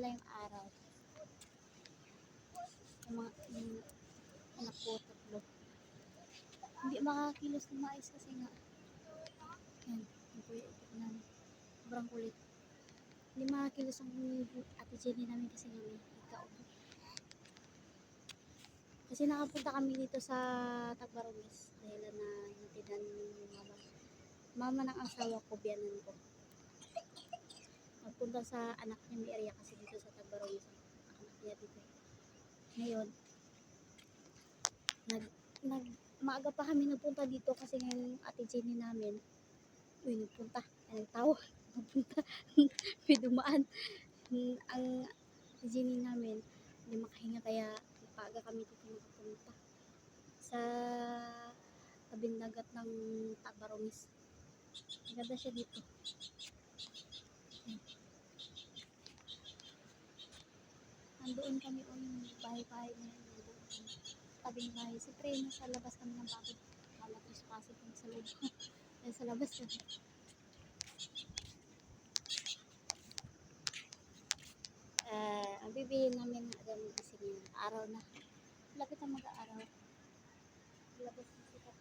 pala yung araw. Yung mga anak ko, tatlo. Hindi makakilos ng maayos kasi nga. Yan, yung kuya ito namin. Sobrang kulit. Hindi makakilos ang ate Jenny namin kasi nga may ikaw. Kasi nakapunta kami dito sa Tagbarones dahil na hintidan ng mama ng asawa ko, biyanan ko. Magpunta sa anak niya, may area kasi dito sa Tagbarones. Anak niya dito. Ngayon, maaga pa kami nagpunta dito kasi ngayon ate Jenny namin, nagpunta, nagtawa, nagpunta, may dumaan. Ang ate Jenny namin, hindi makahinga kaya paaga kami dito nakapunta sa tabing dagat ng Tagbarones. Maganda siya dito. Nandoon kami bahay-bahay na yun. Tabing bahay. Sa train, sa labas kami ng pagod. Mamatrispasin kami sa loob. Sa labas kami. Ang bibiliin namin ng kasi araw na. Lapit ang mag-aaraw. Labas na sikat